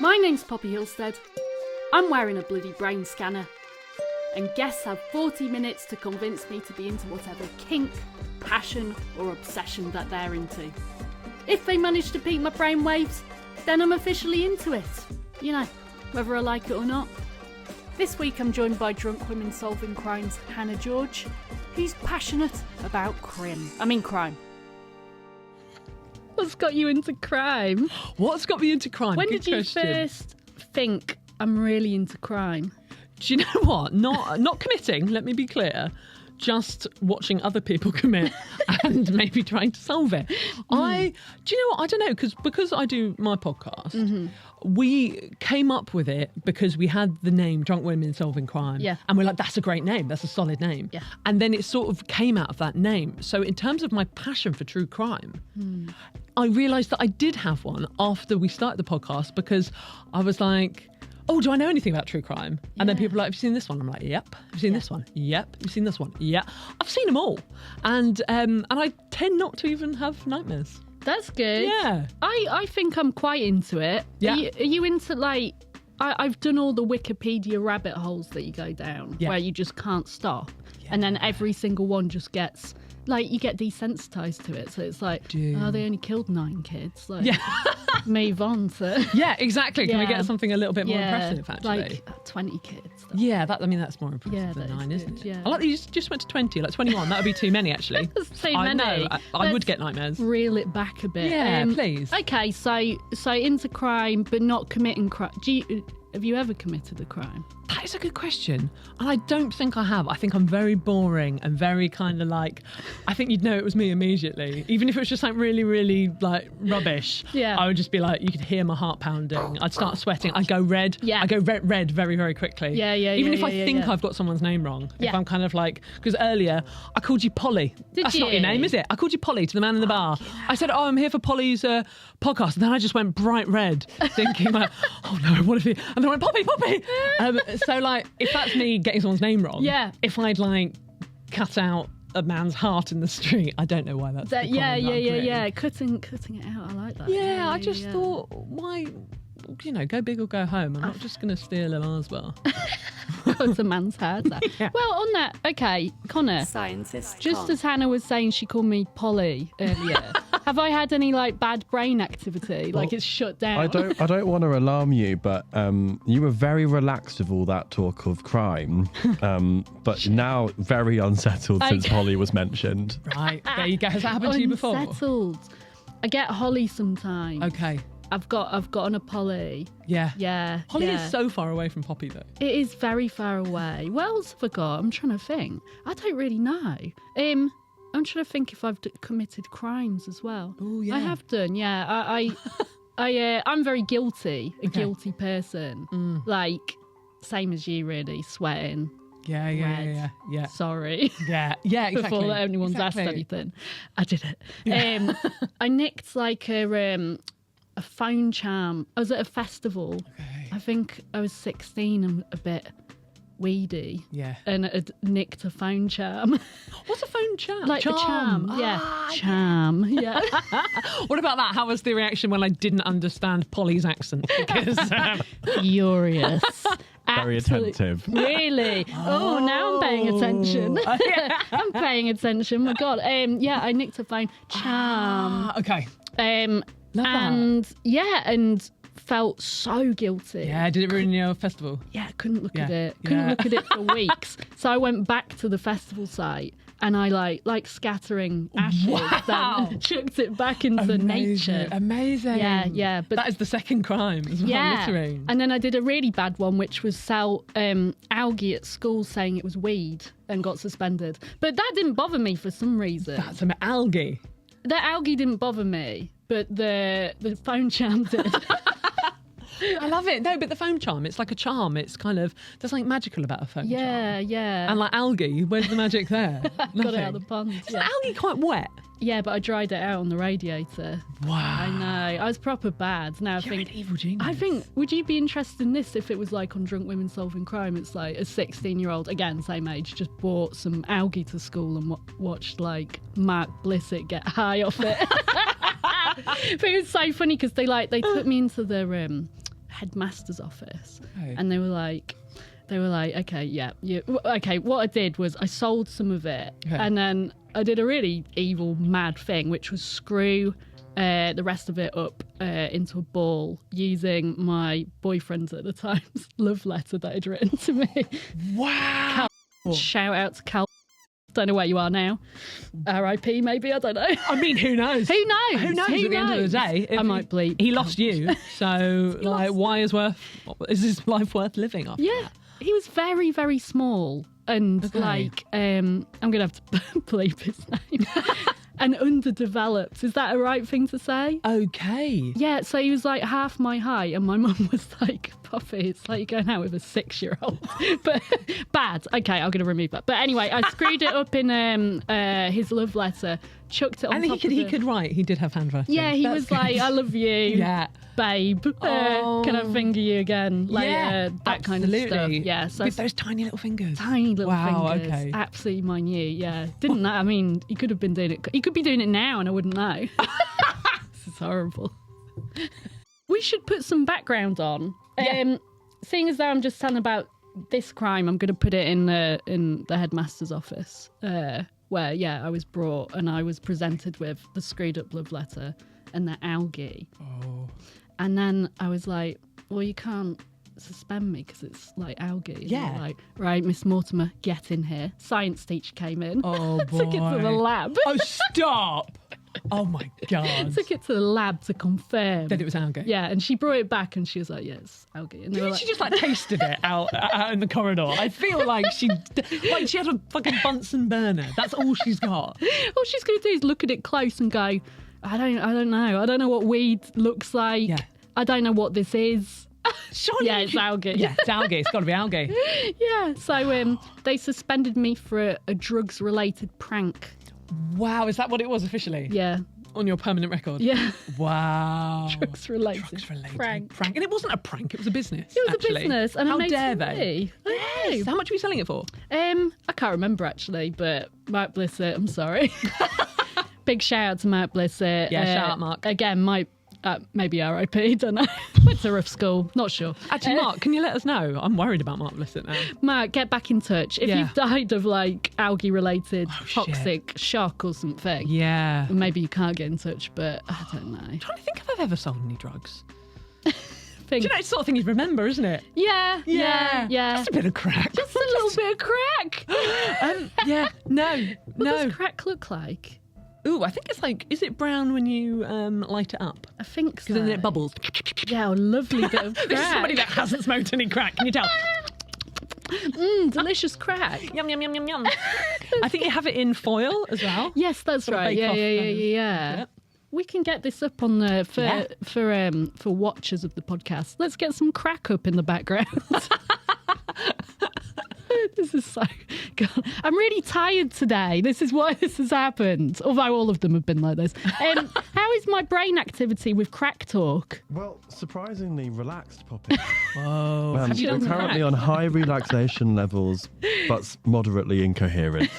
My name's Poppy Hillstead. I'm wearing a bloody brain scanner. And guests have 40 minutes to convince me to be into whatever kink, passion or obsession that they're into. If they manage to peak my brainwaves, then I'm officially into it. You know, whether I like it or not. This week I'm joined by Drunk Women Solving Crime's Hannah George, who's passionate about crime. What's got you into crime? What's got me into crime? When Good did you question. first think I'm really into crime? Do you know what? Not committing, let me be clear. Just watching other people commit and maybe trying to solve it. Do you know what? I don't know, because I do my podcast, we came up with it because we had the name Drunk Women Solving Crime. Yeah. And we're like, that's a great name. That's a solid name. Yeah. And then it sort of came out of that name. So in terms of my passion for true crime, I realised that I did have one after we started the podcast because I was like, oh, do I know anything about true crime? And then people are like, have you seen this one? I'm like, yep. Have you seen this one? Yep. Have you seen this one? Yeah. I've seen them all. And I tend not to even have nightmares. That's good. Yeah. I think I'm quite into it. Yeah. Are you into, like, I've done all the Wikipedia rabbit holes that you go down where you just can't stop. Yeah. And then every single one just gets, like, you get desensitized to it. So it's like, oh, they only killed 9 kids. Like, move on to... Yeah, exactly. Can we get something a little bit more impressive, actually? Like 20 kids. Though. Yeah, that's more impressive than 9, isn't it? Yeah. I like that you just went to 20, like 21. That would be too many, actually. That's too many. I know. I would get nightmares. Reel it back a bit. Yeah, please. Okay, so into crime, but not committing crime. Have you ever committed a crime? That is a good question. And I don't think I have. I think I'm very boring and very kind of like, I think you'd know it was me immediately. Even if it was just like really, really like rubbish. Yeah. I would just be like, you could hear my heart pounding. I'd start sweating. I'd go red. Yeah. I go red very, very quickly. Even if I think I've got someone's name wrong. If I'm kind of like, because earlier I called you Polly. That's not your name, is it? I called you Polly to the man in the bar. I said, oh, I'm here for Polly's podcast. And then I just went bright red thinking like, oh no, what if he... And then I went, Poppy. So like, if that's me getting someone's name wrong, if I'd like cut out a man's heart in the street, I don't know why that's cutting it out. I like that. Yeah, I just thought, why, go big or go home. I'm not just going to steal a Mars bar. Cut a man's heart out. Yeah. Well, on that, okay, Connor. Scientist. Just as Hannah was saying, she called me Polly earlier. Have I had any like bad brain activity? Like it's shut down? I don't want to alarm you, but you were very relaxed with all that talk of crime, but now very unsettled since Holly was mentioned. Right, there you go. Has that happened to you before? Unsettled. I get Holly sometimes. Okay. I've got an Polly. Yeah. Holly is so far away from Poppy, though. It is very far away. What else have I got? I'm trying to think. I don't really know. I'm trying to think if I've committed crimes as well. Oh, yeah. I have done, yeah. I'm very guilty, guilty person. Like, same as you, really, sweating. Yeah. Sorry. Yeah, exactly. Before anyone's asked anything. I did it. Yeah. I nicked like a phone charm. I was at a festival. Okay. I think I was 16 and a bit weedy. Yeah. And I'd nicked a phone charm. What's a phone charm? Like charm. the charm. Yeah. Charm. Yeah. What about that? How was the reaction when I didn't understand Polly's accent? Because furious. Very attentive. Really? Oh, now I'm paying attention. I'm paying attention. My God. I nicked a phone charm. Okay. Love that. And felt so guilty. Yeah, did it ruin your festival? Yeah, couldn't look at it. Couldn't look at it for weeks. So I went back to the festival site and I like scattering ashes, then chucked it back into nature. Amazing. Yeah. But that is the second crime as well, littering. And then I did a really bad one, which was sell algae at school saying it was weed and got suspended. But that didn't bother me for some reason. That's some algae. The algae didn't bother me, but the phone charm did. I love it. No, but the foam charm, it's like a charm. It's kind of, there's something magical about a foam charm. Yeah. And like algae, where's the magic there? Got it out of the pond. Isn't algae quite wet? Yeah, but I dried it out on the radiator. Wow. I know. I was proper bad. Now You're an evil genius. I think, would you be interested in this if it was like on Drunk Women Solving Crime? It's like a 16-year-old, again, same age, just bought some algae to school and watched like Mark Blissett get high off it. But it was so funny because they put me into the headmaster's office, and they were like, okay, yeah, okay. What I did was I sold some of it, and then I did a really evil, mad thing, which was screw the rest of it up into a ball using my boyfriend's at the time's love letter that he'd written to me. Wow! Shout out to Cal. Don't know where you are now. R.I.P. maybe, I don't know. I mean, who knows? Who knows? Who knows? At the end of the day, I might bleep. He lost you, so like, why is his life worth living after? Yeah, he was very, very small, and I'm gonna have to bleep his name. And underdeveloped. Is that a right thing to say? Okay. Yeah, so he was like half my height, and my mum was like, Puffy, it's like you're going out with a 6-year-old. But bad. Okay, I'm going to remove that. But anyway, I screwed it up in his love letter, chucked it on top of he could write. He did have handwriting. Yeah, he was good. Like, I love you. Yeah. Babe, can I finger you again? Like, that kind of stuff. Yeah, so with those tiny little fingers. Tiny little fingers. Okay. Absolutely minute. Yeah, didn't that? I mean, he could have been doing it. He could be doing it now, and I wouldn't know. This is horrible. We should put some background on. Yeah. Seeing as though I'm just telling about this crime, I'm going to put it in the headmaster's office, where I was brought and I was presented with the screwed up love letter and the algae. Oh. And then I was like, well, you can't suspend me because it's like algae. Yeah. Like, right, Miss Mortimer, get in here. Science teacher came in. Oh, boy. Took it to the lab. Oh, stop. Oh, my God. Took it to the lab to confirm that it was algae. Yeah, and she brought it back and she was like, yeah, it's algae. And Didn't she just like tasted it out in the corridor? I feel like she had a fucking Bunsen burner. That's all she's got. All she's going to do is look at it close and go, I don't know. I don't know what weed looks like. Yeah. I don't know what this is. Surely yeah, it's algae. Yeah, it's algae. It's got to be algae. Yeah. So they suspended me for a drugs-related prank. Wow, is that what it was officially? Yeah. On your permanent record? Yeah. Wow. Drugs-related prank. And it wasn't a prank, it was a business. It was a business. And how it dare they? Yes. How much were you selling it for? I can't remember actually, but Mark Blissett, I'm sorry. Big shout out to Mark Blissett. Yeah, shout out Mark. Again, maybe R.I.P. Don't know. Went to rough school. Not sure. Actually, Mark, can you let us know? I'm worried about Mark Blissett now. Mark, get back in touch. If you've died of like algae-related toxic shock or something, maybe you can't get in touch. But I don't know. I'm trying to think if I've ever sold any drugs. Do you know, it's the sort of thing you'd remember, isn't it? Yeah. Just a bit of crack. Just a little bit of crack. No. What does crack look like? Ooh, I think it's like, is it brown when you light it up? I think so. Because then it bubbles. Yeah, a lovely bit of crack. This is somebody that hasn't smoked any crack, can you tell? Delicious crack. Yum, yum, yum, yum, yum. I think you have it in foil as well. Yes, that's right. Yeah. We can get this up on the for watchers of the podcast. Let's get some crack up in the background. This is so good. I'm really tired today. This is why this has happened. Although all of them have been like this. How is my brain activity with crack talk? Well, surprisingly relaxed, Poppy. Whoa. You're currently on high relaxation levels, but moderately incoherent.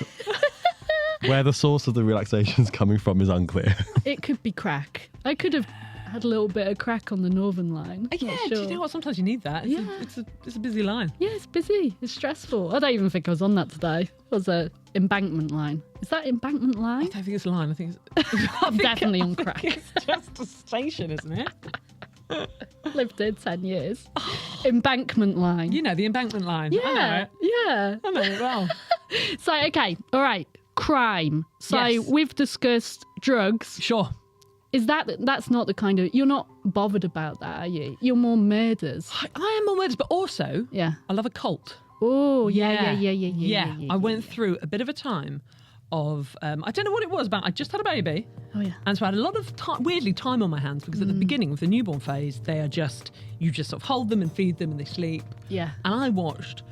Where the source of the relaxation is coming from is unclear. It could be crack. I could have had a little bit of crack on the Northern Line. Yeah, do you know what? Sometimes you need that. It's a busy line. Yeah, it's busy. It's stressful. I don't even think I was on that today. It was a embankment line. Is that embankment line? I don't think it's a line. I think it's... I'm definitely on crack. It's just a station, isn't it? Lived here 10 years. Embankment line. You know, the embankment line. Yeah. I know it. Yeah. I know it well. So, okay. All right. Crime. So we've discussed drugs. Sure. Is that's not the kind of... You're not bothered about that, are you? You're more murders. I am more murders, but also I love a cult. Oh, yeah. I went through a bit of a time of... I don't know what it was about. I just had a baby. Oh, yeah. And so I had a lot of, time on my hands because at the beginning of the newborn phase, they are just... You just sort of hold them and feed them and they sleep. Yeah. And I watched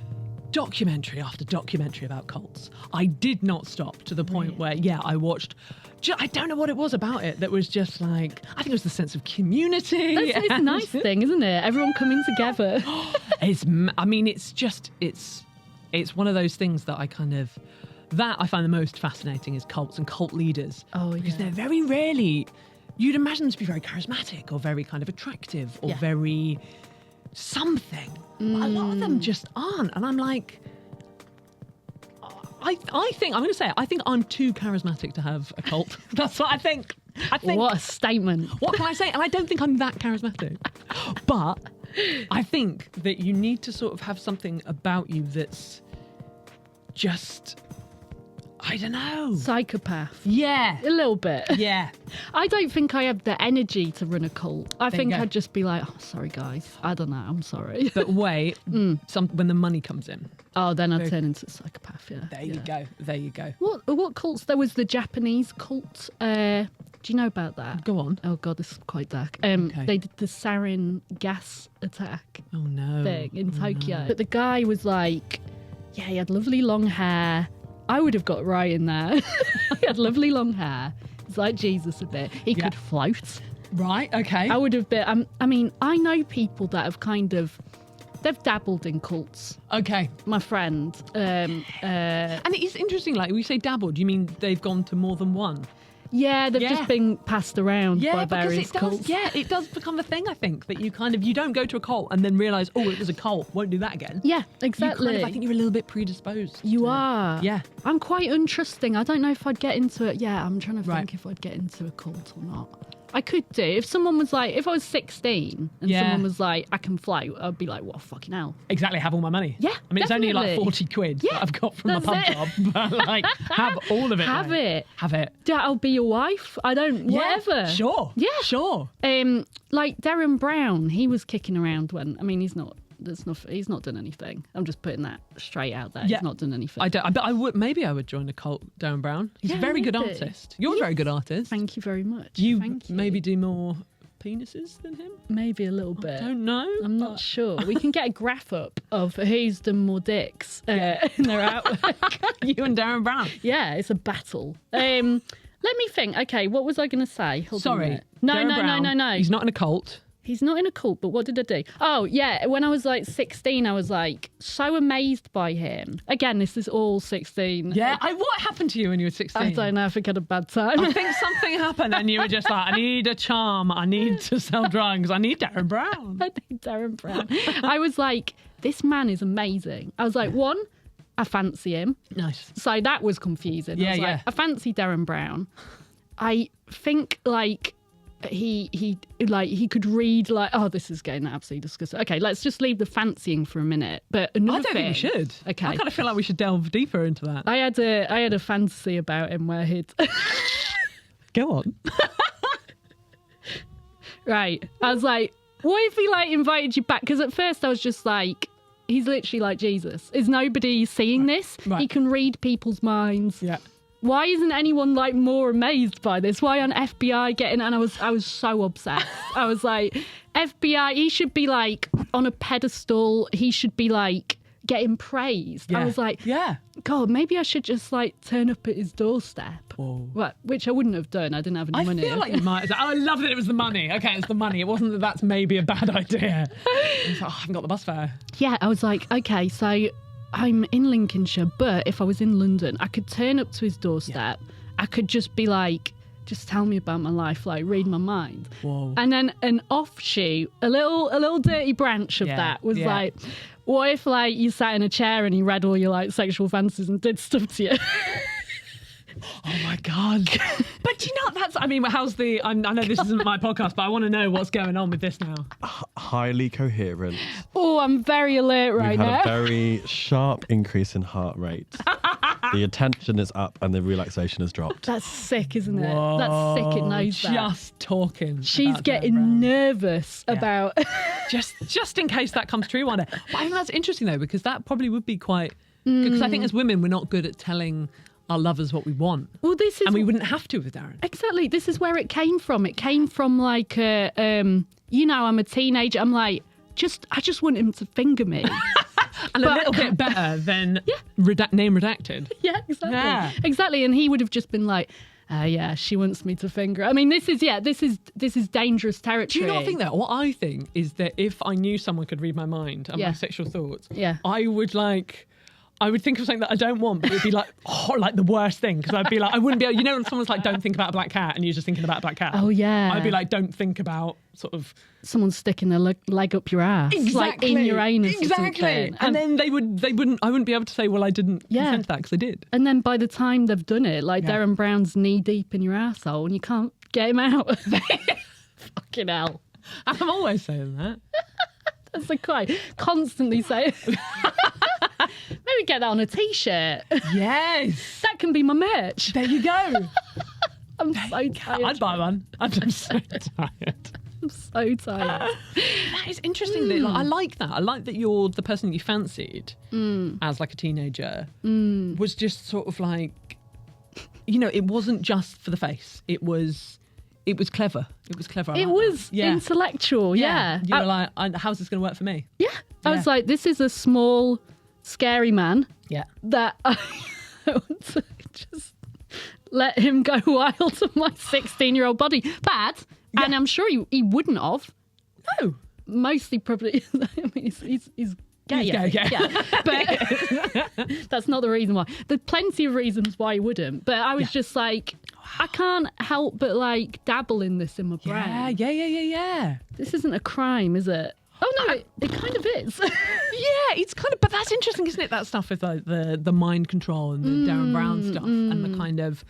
documentary after documentary about cults. I did not stop to the point where, I watched... I don't know what it was about it that was just like... I think it was the sense of community. It's a nice thing, isn't it? Everyone coming together. It's one of those things that I kind of... That I find the most fascinating is cults and cult leaders. Oh, because they're very rarely... You'd imagine them to be very charismatic or very kind of attractive or very... something. A lot of them just aren't. And I'm like, I think I'm too charismatic to have a cult. That's what I think. What a statement. What can I say? And I don't think I'm that charismatic. But I think that you need to sort of have something about you that's just, I don't know. Psychopath. Yeah. A little bit. Yeah. I don't think I have the energy to run a cult. I think I'd just be like, oh, sorry, guys. I don't know. I'm sorry. But wait, when the money comes in. Oh, then I'd turn into a psychopath, yeah. There you go. What cults? There was the Japanese cult. Do you know about that? Go on. Oh, God, this is quite dark. They did the sarin gas attack thing in Tokyo. No. But the guy was like, yeah, he had lovely long hair. I would have got right in there. He had lovely long hair. He's like Jesus a bit. He could float. Right, okay. I would have been... I mean, I know people that have kind of... They've dabbled in cults. Okay. My friend. And it's interesting, like, when you say dabbled, you mean they've gone to more than one? Yeah, they've just been passed around by various cults. Yeah, it does become a thing, I think, that you don't go to a cult and then realise, oh, it was a cult, won't do that again. Yeah, exactly. I think you're a little bit predisposed. You are. Yeah. I'm quite untrusting. I don't know if I'd get into it. Yeah, I'm trying to think if I'd get into a cult or not. I could do. If someone was like, if I was 16 and someone was like, I can float, I'd be like, what, fucking hell? Exactly, have all my money. Yeah, I mean, definitely. It's only like 40 quid that I've got from my pub job. But like, have all of it. Have it. Have it. I'll be your wife. I don't, whatever. Sure. Yeah. Sure. Like Darren Brown, he was kicking around when, I mean, he's not done anything. I'm just putting that straight out there. Yeah. He's not done anything. Maybe I would join a cult, Darren Brown. He's a very good artist. You're a very good artist. Thank you very much. Thank you maybe do more penises than him? Maybe a little bit. I don't know. I'm not sure. We can get a graph up of who's done more dicks in their outwork. You and Darren Brown. Yeah, it's a battle. Let me think. Okay, what was I going to say? Hold on a minute. No. He's not in a cult. He's not in a cult, but what did I do? Oh, yeah, when I was like 16, I was like so amazed by him. Again, this is all 16. Yeah, what happened to you when you were 16? I don't know, I think I had a bad time. I think something happened and you were just like, I need a charm, I need to sell drugs, I need Darren Brown. I need Darren Brown. I was like, this man is amazing. I was like, one, I fancy him. Nice. So that was confusing. Yeah, I was like, I fancy Darren Brown. I think like... He could read like, oh, this is getting absolutely disgusting. Okay, let's just leave the fancying for a minute. But another I don't think we should. Okay, I kind of feel like we should delve deeper into that. I had a fantasy about him where he'd go on. Right, I was like, what if he like invited you back? Because at first I was just like, he's literally like Jesus. Is nobody seeing this? Right. He can read people's minds. Yeah. Why isn't anyone like more amazed by this? Why aren't FBI getting? And I was so obsessed. I was like, FBI, he should be like on a pedestal. He should be like getting praised. Yeah. I was like, yeah, God, maybe I should just like turn up at his doorstep. Whoa. Right, which I wouldn't have done. I didn't have any money. I feel like you might. I love that it was the money. Okay, it's the money. It wasn't that's maybe a bad idea. I was like, I haven't got the bus fare. Yeah, I was like, okay, so I'm in Lincolnshire, but if I was in London, I could turn up to his doorstep. Yeah. I could just be like, just tell me about my life, like read my mind. Whoa. And then an offshoot, a little dirty branch of that was like, what if like you sat in a chair and he read all your like sexual fantasies and did stuff to you? Oh my God. But you know, how's I know this isn't my podcast, but I want to know what's going on with this now. Highly coherent. Oh, I'm very alert right now. We've had a very sharp increase in heart rate. The attention is up and the relaxation has dropped. That's sick, isn't it? Whoa, that's sick, it knows that. Just talking. She's getting nervous about... just in case that comes true one day. But I think that's interesting though, because that probably would be quite... Because I think as women, we're not good at telling our lovers what we want. Well, this is... And we wouldn't have to with Darren. Exactly. This is where it came from. It came from like, I'm a teenager. I'm like, I just want him to finger me. And a little bit better than name redacted. Yeah, exactly. Yeah. Exactly. And he would have just been like, she wants me to finger. I mean, this is dangerous territory. Do you not think that? What I think is that if I knew someone could read my mind and my sexual thoughts, I would like... I would think of something that I don't want, but it would be like, like the worst thing. Because I'd be like, I wouldn't be able, when someone's like, don't think about a black cat, and you're just thinking about a black cat. Oh, yeah. I'd be like, don't think about sort of... Someone sticking their leg up your ass. Exactly. Like in your anus. Exactly. And then I wouldn't be able to say, well, I didn't consent to that because I did. And then by the time they've done it, like Darren Brown's knee deep in your asshole and you can't get him out. Fucking hell. I'm always saying that. That's a quite constantly say. Maybe get that on a t-shirt. Yes. That can be my merch. There you go. I'm so tired. I'd buy one. I'm so tired. I'm so tired. That is interesting. That, I like that. I like that you're the person that you fancied as like a teenager was just sort of like, it wasn't just for the face. It was clever. It was clever. It was intellectual. Yeah. You were like, how's this going to work for me? Yeah. I was like, this is a small, scary man. Yeah. That I want to just let him go wild on my 16-year-old body. Bad. Yeah. And I'm sure he wouldn't have. No. Mostly probably, I mean, he's gay. Yeah. But that's not the reason why. There's plenty of reasons why he wouldn't. But I was just like, I can't help but like dabble in this in my brain. Yeah. This isn't a crime, is it? Oh no, it kind of is. Yeah, it's kind of, but that's interesting, isn't it? That stuff with like the mind control and the Darren Brown stuff and the kind of,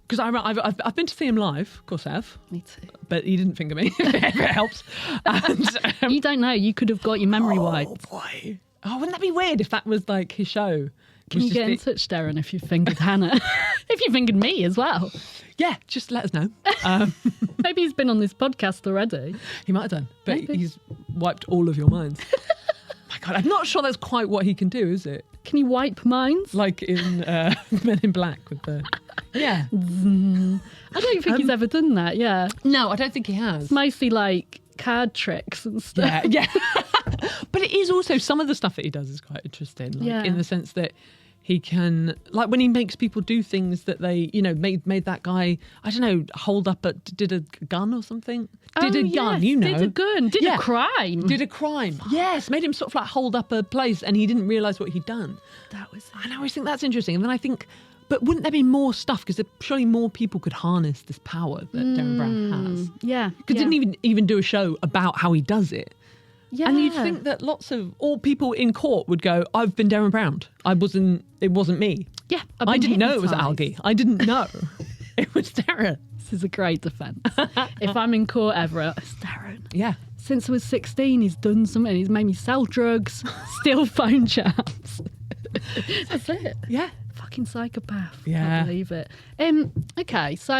because I've been to see him live, of course I have. Me too. But he didn't finger me, if it helps. And, you don't know, you could have got your memory wiped. Oh boy. Oh, wouldn't that be weird if that was like his show? Can you get in touch, Darren, if you fingered Hannah? If you fingered me as well. Yeah, just let us know. Maybe he's been on this podcast already. He might have done, but he's wiped all of your minds. My God, I'm not sure that's quite what he can do, is it? Can he wipe minds? Like in Men in Black with the... Yeah. I don't think he's ever done that, No, I don't think he has. It's mostly like card tricks and stuff. Yeah. But it is also, some of the stuff that he does is quite interesting, like in the sense that he can, like when he makes people do things that they, made that guy, I don't know, hold up did a gun or something. Did a gun. Did a gun. Did a crime. Did a crime. Yes, made him sort of like hold up a place and he didn't realise what he'd done. That was it. And I always think that's interesting. And then I think, but wouldn't there be more stuff? Because surely more people could harness this power that Darren Brown has. Yeah. Because didn't even do a show about how he does it. Yeah. And you'd think that all people in court would go, I've been Darren Brown. It wasn't me. Yeah. I didn't know it was algae. I didn't know. It was Darren. This is a great defence. If I'm in court ever, it's Darren. Yeah. Since I was 16, he's done something. He's made me sell drugs, steal phone charms. That's it. Yeah. Fucking psychopath. Yeah. Can't believe it. Okay, so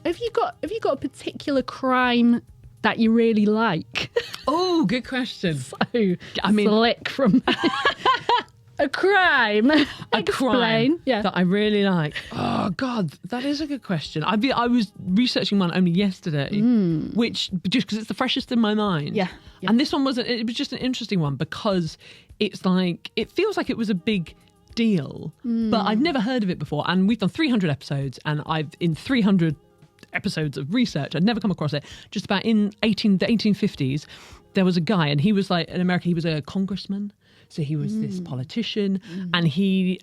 have you got a particular crime that you really like? Oh, good question. So, I mean, slick from a crime. A crime that I really like. Oh God, that is a good question. I was researching one only yesterday, which just because it's the freshest in my mind. Yeah. And this one wasn't. It was just an interesting one because it's like it feels like it was a big deal, but I've never heard of it before. And we've done 300 episodes, and I've in 300 episodes of research, I'd never come across it. Just about in the 1850s, there was a guy, and he was like in America. He was a congressman, so he was this politician, and he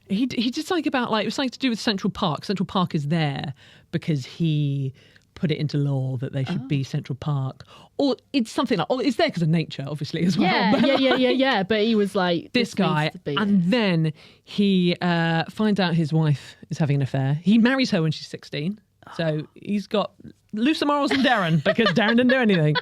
did something about it was something to do with Central Park. Central Park is there because he put it into law that they should be Central Park, or it's something like, it's there because of nature, obviously, as well. Yeah. But he was like this guy, and then he finds out his wife is having an affair. He marries her when she's 16. So he's got looser morals than Darren because Darren didn't do anything.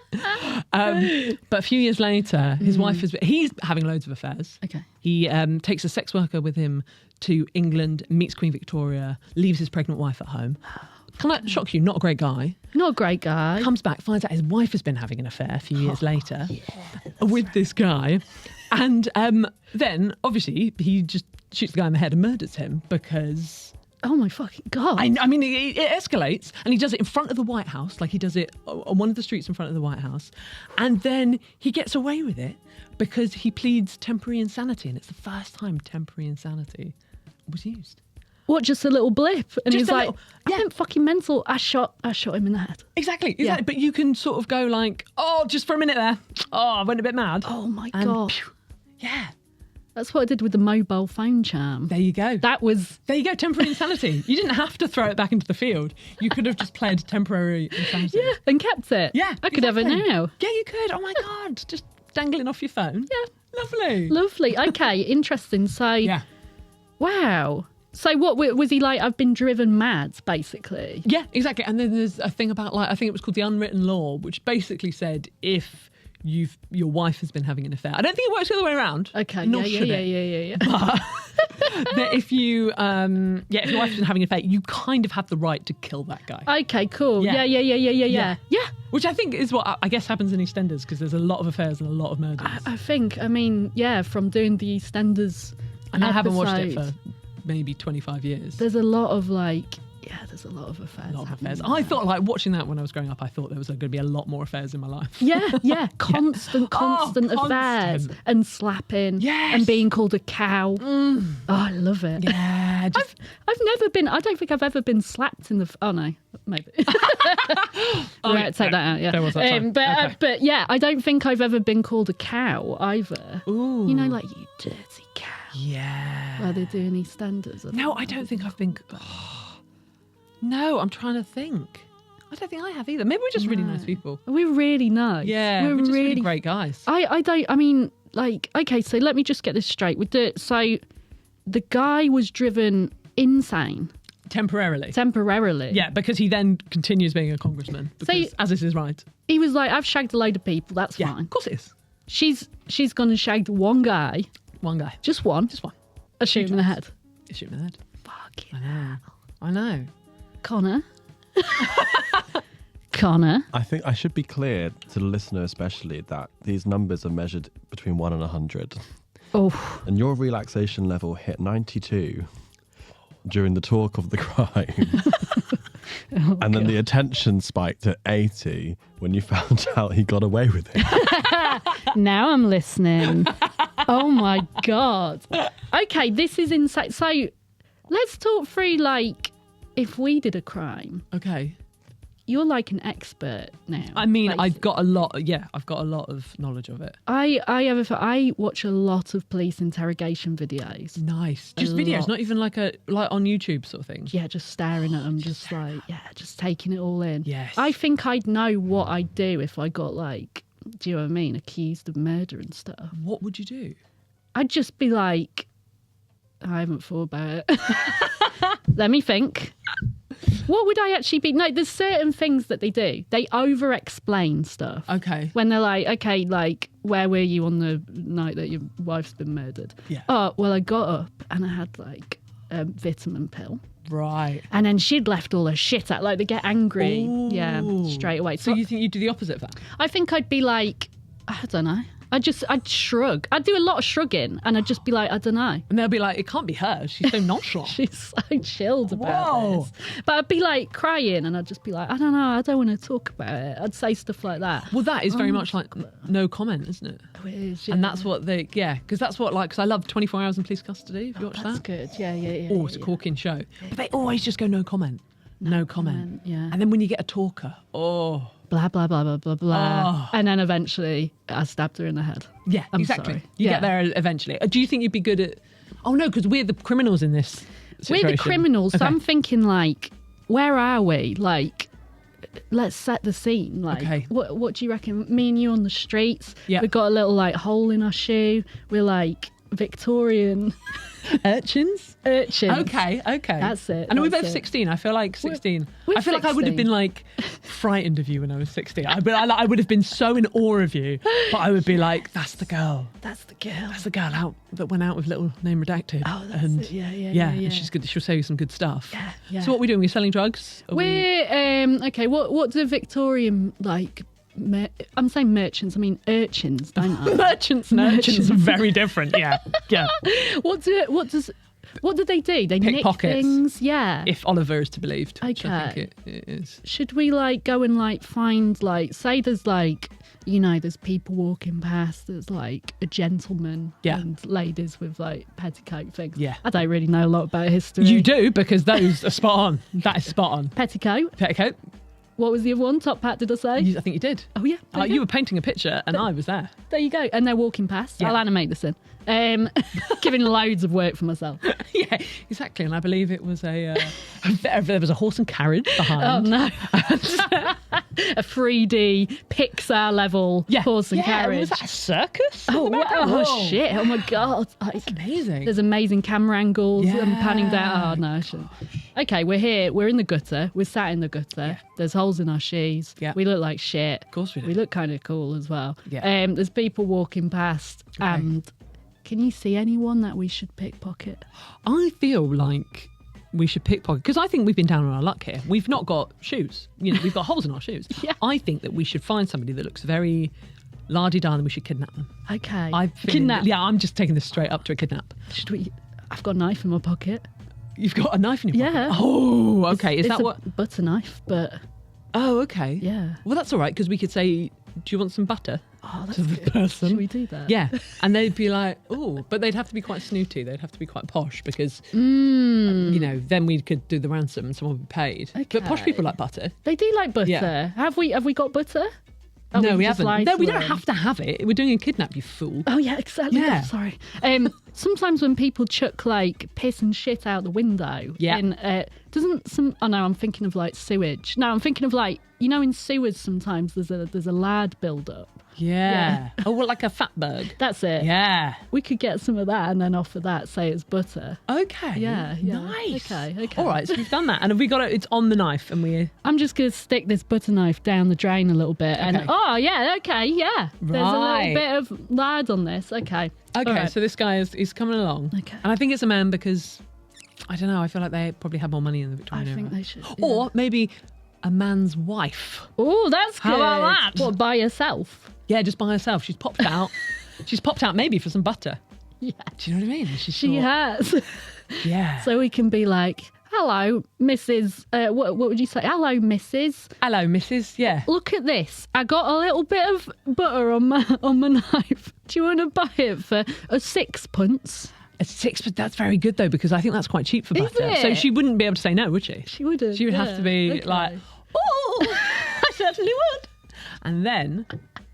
But a few years later, his wife he's having loads of affairs. Okay. He takes a sex worker with him to England, meets Queen Victoria, leaves his pregnant wife at home. Can that shock you? Not a great guy. Not a great guy. Comes back, finds out his wife has been having an affair a few years later with this guy. And then, obviously, he just shoots the guy in the head and murders him because... Oh my fucking God. I mean, it escalates, and he does it in front of the White House, like he does it on one of the streets in front of the White House. And then he gets away with it because he pleads temporary insanity, and it's the first time temporary insanity was used. What, just a little blip? And just he's like, I went fucking mental. I shot him in the head. Exactly. Yeah. But you can sort of go like, oh, just for a minute there. Oh, I went a bit mad. Oh my God. Yeah. That's what I did with the mobile phone charm. There you go. There you go, temporary insanity. You didn't have to throw it back into the field. You could have just played temporary insanity. Yeah, and kept it. Yeah, I could have it now. Yeah, you could. Oh my God. Just dangling off your phone. Yeah. Lovely. Okay, interesting. So, yeah. Wow. So what was he like? I've been driven mad, basically. Yeah, exactly. And then there's a thing about I think it was called the unwritten law, which basically said if your wife has been having an affair. I don't think it works the other way around. Okay. Yeah. But that if you, if your wife's been having an affair, you kind of have the right to kill that guy. Okay, cool. Yeah. Which I think is what I guess happens in EastEnders, because there's a lot of affairs and a lot of murders. I mean, from doing the EastEnders, and I haven't watched it for maybe 25 years. There's a lot of there's a lot of affairs. I thought, watching that when I was growing up, I thought there was going to be a lot more affairs in my life. Yeah. Constant affairs and slapping. Yes. And being called a cow. Oh, I love it. Yeah. I've never been, I don't think I've ever been slapped in the, oh no, maybe. Right, take that out, yeah. There was that time. But yeah, I don't think I've ever been called a cow either. Ooh. You know, like, you dirty cow. Yeah. While they're doing EastEnders. No, I don't think I've been... No, I'm trying to think. I don't think I have either. Maybe we're just really nice people. We're really nice. Yeah, we're just really great guys. I mean, okay, so let me just get this straight. So the guy was driven insane. Temporarily. Yeah, because he then continues being a congressman. Because, as is his right. He was like, I've shagged a load of people, that's fine. Of course it is. She's gone and shagged one guy. One guy. Just one. A shoot in the head. Shoot in the head. Fucking I know. Connor. I think I should be clear to the listener especially that these numbers are measured between 1 and 100. Oh. And your relaxation level hit 92 during the talk of the crime. And then the attention spiked at 80 when you found out he got away with it. Now I'm listening. Oh my God. Okay, this is insane. So let's talk through, if we did a crime. Okay. You're like an expert now. I mean, basically. I've got a lot of knowledge of it. I watch a lot of police interrogation videos. Nice. Just videos, not even like on YouTube sort of thing. Yeah, just staring at them, just taking it all in. Yes. I think I'd know what I'd do if I got do you know what I mean, accused of murder and stuff. What would you do? I'd just be like, I haven't thought about it. Let me think. What would I actually be? No, there's certain things that they do. They over-explain stuff. Okay. When they're like, okay, where were you on the night that your wife's been murdered? Yeah. Oh, well, I got up and I had a vitamin pill. Right. And then she'd left all her shit out. They get angry. Ooh. Yeah, straight away. So you think you'd do the opposite of that? I think I'd be like, I don't know. I'd shrug. I'd do a lot of shrugging and I'd just be like, I don't know. And they'll be like, it can't be her. She's so nonchalant. She's so chilled about this. But I'd be crying and I'd just be like, I don't know. I don't want to talk about it. I'd say stuff like that. Well, that is very much like no comment, isn't it? Oh, it is, yeah. And that's what because that's what because I love 24 Hours in Police Custody. Have you watched that's that? That's good. Yeah. Oh, it's a corking show. But they always just go no comment. No comment. Yeah. And then when you get a talker, blah, blah, blah, blah, blah, blah. And then eventually I stabbed her in the head. Yeah, exactly. You get there eventually. Do you think you'd be good at... Oh, no, because we're the criminals in this situation. We're the criminals. Okay. So I'm thinking, where are we? Let's set the scene. Okay. What do you reckon? Me and you on the streets. Yeah. We've got a little, hole in our shoe. We're, Victorian... Urchins. Okay. That's it. And we're both 16. I feel like 16. We're I feel 16. like I would have been frightened of you when I was 16. I would have been so in awe of you, but I would be like, that's the girl. That's the girl. That's the girl that went out with little name redacted. Oh, that's it. Yeah. And she's good. She'll say you some good stuff. Yeah. So what are we doing? We're selling drugs? We're okay. What do Victorian I'm saying merchants. I mean urchins, don't I? Merchants and urchins are very different. Yeah. What do they do? They nick pockets, things. Yeah. If Oliver is to be believed. Okay. Which I think it is. Should we go and find say there's there's people walking past. There's a gentleman and ladies with petticoat things. Yeah. I don't really know a lot about history. You do because those are spot on. That is spot on. Petticoat. What was the other one? Top hat, did I say? I think you did. Oh, yeah. You were painting a picture and I was there. There you go. And they're walking past. Yeah. I'll animate this in. Giving loads of work for myself. Yeah, exactly. And I believe it was there was a horse and carriage behind. Oh no. A 3D Pixar level horse and carriage. Was that a circus? Oh shit. Oh my God. That's amazing. There's amazing camera angles and panning down. Oh no, I shouldn't. Okay, we're here. We're in the gutter. We're sat in the gutter. Yeah. There's holes in our shoes. Yeah. We look like shit. Of course we do. We look kind of cool as well. Yeah. There's people walking past and can you see anyone that we should pickpocket? I feel like we should pickpocket because I think we've been down on our luck here. We've not got shoes. We've got holes in our shoes. Yeah. I think that we should find somebody that looks very la-di-da and we should kidnap them. Okay. Kidnap? Yeah, I'm just taking this straight up to a kidnap. Should we? I've got a knife in my pocket. You've got a knife in your pocket? Yeah. Oh, okay. It's that a what? butter knife, but... Oh, okay. Yeah. Well, that's all right because we could say, do you want some butter? Oh, that's to the good. person. Should we do that? Yeah. And they'd be like, oh, but they'd have to be quite snooty. They'd have to be quite posh because, then we could do the ransom and someone would be paid. Okay. But posh people like butter. They do like butter. Yeah. Have we got butter? No, we haven't. No, we don't have to have it. We're doing a kidnap, you fool. Oh, yeah, exactly. Yeah. Oh, sorry. Sometimes when people chuck, like, piss and shit out the window... Yeah. Oh, no, I'm thinking of, like, sewage. No, I'm thinking of, like, in sewers sometimes there's a lard build-up. Yeah. Oh, well, like a fatberg. That's it. Yeah. We could get some of that and then offer that, say it's butter. Okay. Yeah. Nice. Okay. All right, so we've done that. And have we got it? It's on the knife and we... I'm just going to stick this butter knife down the drain a little bit. Okay. And, yeah. There's a little bit of lard on this. Okay. Okay, right. so this guy is coming along. Okay. And I think it's a man because, I don't know, I feel like they probably have more money in the Victorian era. I think they should. Or maybe a man's wife. Oh, that's good. How about that? What, by herself? Yeah, just by herself. She's popped out. She's popped out maybe for some butter. Yeah. Do you know what I mean? She has. Yeah. So we can be like, hello, Mrs. What would you say? Hello, Mrs. Hello, Mrs. Yeah. Look at this. I got a little bit of butter on my knife. Do you want to buy it for a sixpence? A sixpence. That's very good though because I think that's quite cheap for butter. Isn't it? So she wouldn't be able to say no, would she? She wouldn't. She would have to be like, oh, I certainly would. And then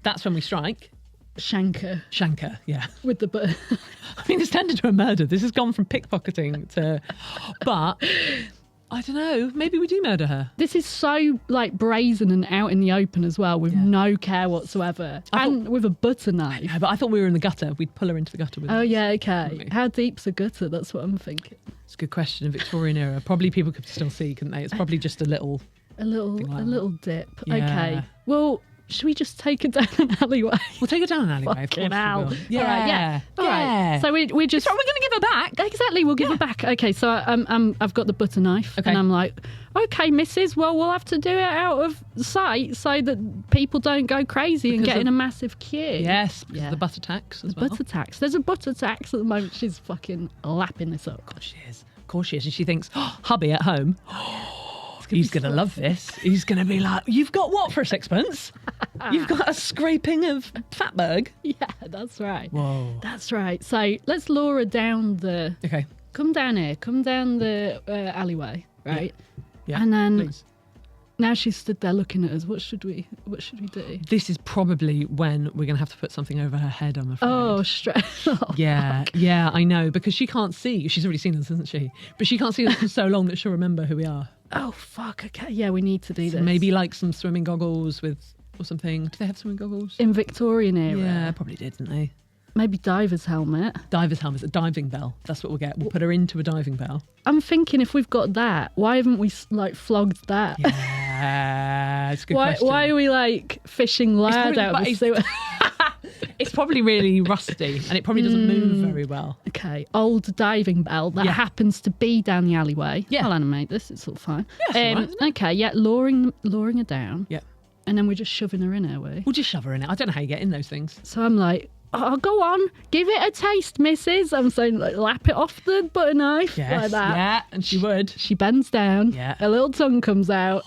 that's when we strike. Shanker, yeah. with the butter. I mean, it's turned into a murder. This has gone from pickpocketing to... But, I don't know, maybe we do murder her. This is so, like, brazen and out in the open as well, with no care whatsoever. With a butter knife. Yeah, but I thought we were in the gutter. We'd pull her into the gutter with Oh, us. yeah, okay. How deep's a gutter? That's what I'm thinking. It's a good question. In Victorian era, probably people could still see, couldn't they? It's probably just a little... A little dip. Yeah. Okay. Well... Should we just take her down an alleyway? We'll take her down an alleyway. Fucking hell. Yeah. All right. So we just... So we're going to give her back. Exactly. We'll give her back. Okay. So I've got the butter knife. Okay. And I'm like, okay, Mrs. Well, we'll have to do it out of sight so that people don't go crazy and get in a massive queue. Yes. The butter tax as well. Butter tax. There's a butter tax at the moment. She's fucking lapping this up. God, she is. Of course she is. And she thinks, hubby at home... He's going to love this. He's going to be like, you've got what for a sixpence? You've got a scraping of fatberg. Yeah, that's right. Whoa. That's right. So let's lure her down the... Okay. Come down here. Come down the alleyway, right? Yeah. And then please. Now she's stood there looking at us. What should we do? This is probably when we're going to have to put something over her head, I'm afraid. Oh, straight. Yeah, I know, because she can't see. She's already seen us, hasn't she? But she can't see us for so long that she'll remember who we are. Oh, fuck. Okay. Yeah, we need to do this. Maybe like some swimming goggles or something. Do they have swimming goggles? In Victorian era. Yeah, probably did, didn't they? Maybe diver's helmet. Diver's helmet, a diving bell. That's what we'll get. We'll put her into a diving bell. I'm thinking if we've got that, why haven't we flogged that? Yeah, it's a good question. Why are we fishing lard out of the sewer? It's probably really rusty and it probably doesn't move very well. Okay, old diving bell that happens to be down the alleyway. Yeah. I'll animate this, it's all fine. Yeah, right, okay, yeah, luring her down. Yeah. And then we're just shoving her in, are we? We'll just shove her in it. I don't know how you get in those things. So I'm like, oh, go on, give it a taste, missus. I'm saying, lap it off the butter knife. Yes, like that. yeah, and she would. She bends down, Yeah. a little tongue comes out,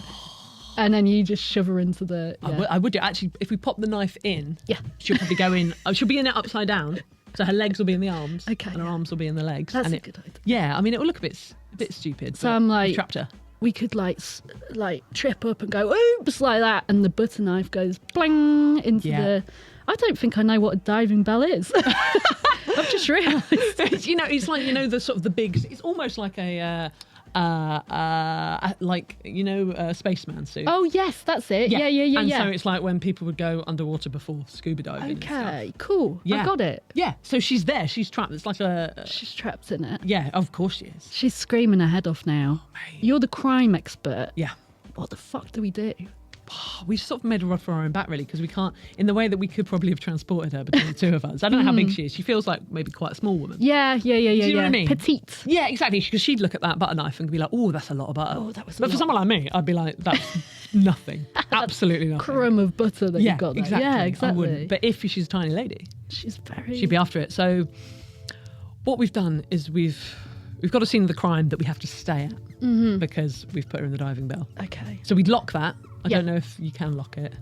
and then you just shove her into the... Yeah. I would do. Actually, if we pop the knife in, Yeah. she'll probably go in. She'll be in it upside down, so her legs will be in the arms, Okay, and her arms will be in the legs. That's and a good idea. Yeah, I mean, it will look a bit stupid. So but I'm we've trapped her. We could trip up and go, oops, like that, and the butter knife goes bling into the... I don't think I know what a diving bell is. I've just realised. It's like, the sort of the big, it's almost like a spaceman suit. Oh yes, that's it. Yeah. And so it's like when people would go underwater before scuba diving. Okay, cool. Yeah. I got it. Yeah. So she's there. She's trapped. It's like she's trapped in it. Yeah, of course she is. She's screaming her head off now. Oh, You're the crime expert. Yeah. What the fuck do we do? We sort of made her off for our own back, really, because we can't, in the way that we could probably have transported her between the two of us. I don't know how big she is. She feels like maybe quite a small woman. Yeah. Do you know what I mean? Petite. Yeah, exactly. Because she'd look at that butter knife and be like, oh, that's a lot of butter. Oh, that was But for someone like me, I'd be like, that's nothing. Absolutely nothing. Crumb of butter that you've got there. Exactly. Yeah, exactly. But if she's a tiny lady, she'd be after it. So what we've done is we've got a scene of the crime that we have to stay at because we've put her in the diving bell. Okay. So we'd lock that. I don't know if you can lock it.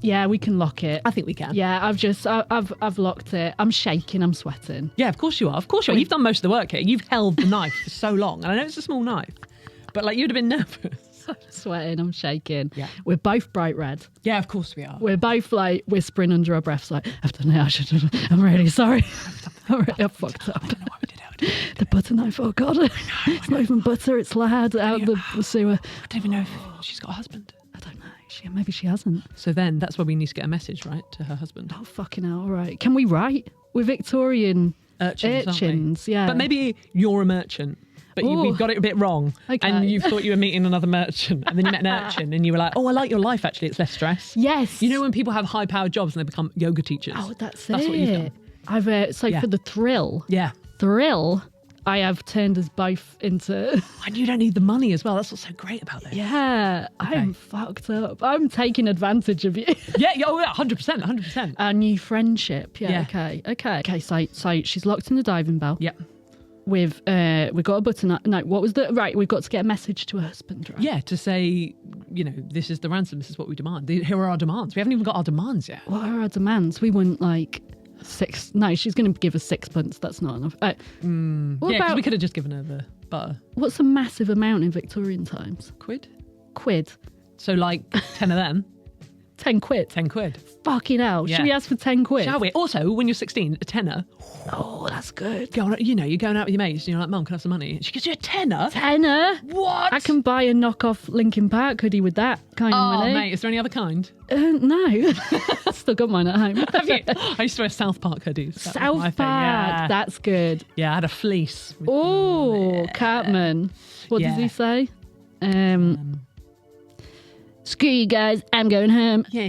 Yeah, we can lock it. I think we can. Yeah, I've locked it. I'm shaking, I'm sweating. Yeah, of course you are. You've done most of the work here. You've held the knife for so long. And I know it's a small knife, but like you'd have been nervous. I'm sweating, I'm shaking. Yeah. We're both bright red. Yeah, of course we are. We're both like whispering under our breaths like, I've done it, I'm really sorry. I fucked up. I don't know why we did it. The butter knife, oh God. It's not even butter, it's lard out the sewer. I don't even know if she's got a husband. I don't know. Maybe she hasn't. So then that's where we need to get a message, right, to her husband. Oh, fucking hell. All right. Can we write? We're Victorian urchins, yeah. But maybe you're a merchant, but we've got it a bit wrong. Okay. And you thought you were meeting another merchant, and then you met an urchin, and you were like, oh, I like your life, actually. It's less stress. Yes. You know when people have high-powered jobs and they become yoga teachers? Oh, that's what you've done. For the thrill. Yeah. I have turned us both into... And you don't need the money as well. That's what's so great about this. Yeah. Okay. I'm fucked up. I'm taking advantage of you. Yeah, 100%. Our new friendship. Yeah. Okay, so she's locked in the diving bell. Yep. We've got a button. No, what was the... Right, we've got to get a message to her husband, right? Yeah, to say, this is the ransom. This is what we demand. Here are our demands. We haven't even got our demands yet. What are our demands? We want like... No, she's going to give us £6. That's not enough. Because we could have just given her the butter. What's a massive amount in Victorian times? Quid. So like 10 of them. 10 quid. 10 quid. Fucking hell. Yeah. Should we ask for 10 quid? Shall we? Also, when you're 16, a tenner. Oh, that's good. You're going out with your mates and you're like, Mum, can I have some money? And she gives you a tenner. Tenner? What? I can buy a knockoff Linkin Park hoodie with that kind of money. Oh, mate, is there any other kind? No. Still got mine at home. Have you? I used to wear South Park hoodies. South Park. Yeah. That's good. Yeah, I had a fleece. Oh, Cartman. What does he say? Screw you guys, I'm going home. Yeah.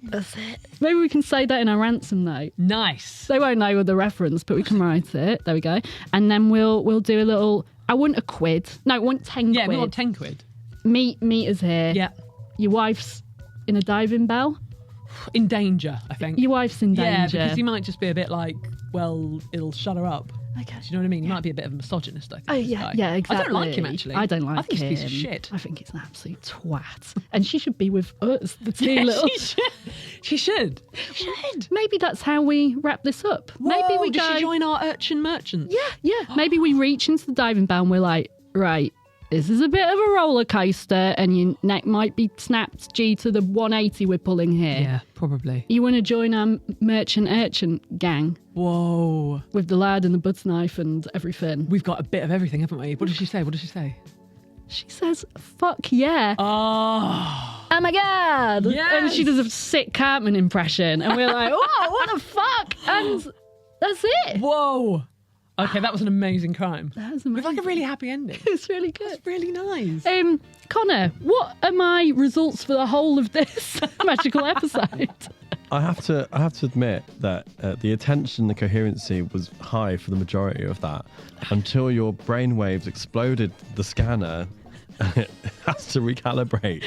That's it. Maybe we can say that in our ransom note. Nice. They won't know the reference, but we can write it. There we go. And then we'll do a little... I want a quid. No, I want 10 quid. Yeah, we want 10 quid. Meet us here. Yeah. Your wife's in a diving bell. In danger, I think. Your wife's in danger. Yeah, because he might just be a bit like, well, it'll shut her up. Okay. Do you know what I mean? He might be a bit of a misogynist, I think. Oh, yeah, exactly. I don't like him, actually. I don't like him. I think he's a piece of shit. I think he's an absolute twat. And she should be with us, the two little... She should. Maybe that's how we wrap this up. Whoa, maybe we does she join our urchin merchants? Yeah. Maybe we reach into the diving bell and we're like, right, this is a bit of a roller coaster and your neck might be snapped due to the 180 we're pulling here. Yeah, probably. You want to join our merchant urchin gang? Whoa. With the lard and the butter knife and everything. We've got a bit of everything, haven't we? What does she say? She says, fuck yeah. Oh my God. Yes. And she does a sick Cartman impression. And we're like, whoa, what the fuck? And that's it. Whoa. Okay, that was an amazing crime. That was amazing. With like a really happy ending. It's really good. It's really nice. Connor, what are my results for the whole of this magical episode? I have to admit that the attention, the coherency was high for the majority of that until your brainwaves exploded the scanner. It has to recalibrate.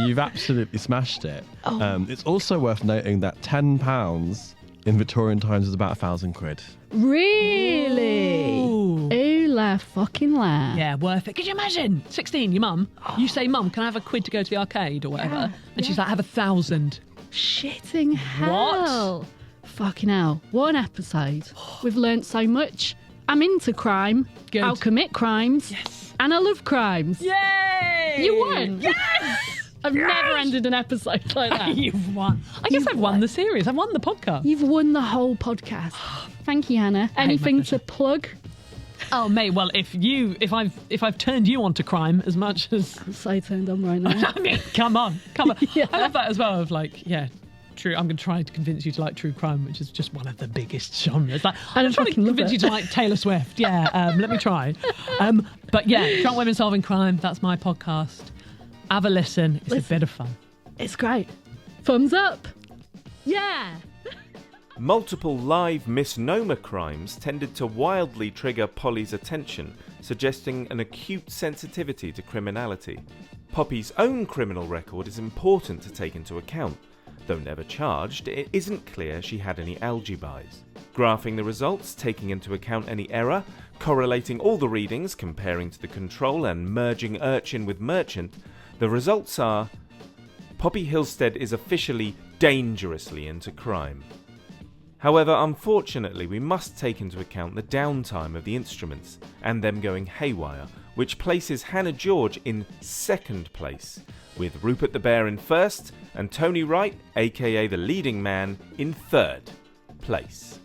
You've absolutely smashed it. It's also worth noting that £10 in Victorian times is about 1,000 quid. Really? Ooh la fucking la. Yeah, worth it. Could you imagine? 16, your mum. You say, Mum, can I have a quid to go to the arcade or whatever? And she's like, have 1,000. Shitting hell. What? Fucking hell. What an episode. We've learnt so much. I'm into crime. Good. I'll commit crimes. Yes. And I love crimes. Yay! You won. Yes! I've never ended an episode like that. You've won. I guess I've won the series. I've won the podcast. You've won the whole podcast. Thank you, Hannah. Anything to plug? Oh, mate. Well, if I've turned you on to crime as much as I'm so turned on right now. I mean, come on. Yeah. I love that as well. Of like, yeah. True. I'm going to try to convince you to like true crime, which is just one of the biggest genres. Like, I'm trying to convince you to like Taylor Swift. Yeah, let me try. But yeah, Drunk Women Solving Crime. That's my podcast. Have a listen. It's a bit of fun. It's great. Thumbs up. Yeah. Multiple live misnomer crimes tended to wildly trigger Polly's attention, suggesting an acute sensitivity to criminality. Poppy's own criminal record is important to take into account. Though never charged, it isn't clear she had any algebis. Graphing the results, taking into account any error, correlating all the readings, comparing to the control and merging urchin with merchant, the results are: Poppy Hillstead is officially dangerously into crime. However, unfortunately, we must take into account the downtime of the instruments and them going haywire, which places Hannah George in second place, with Rupert the Bear in first and Tony Wright, aka the leading man, in third place.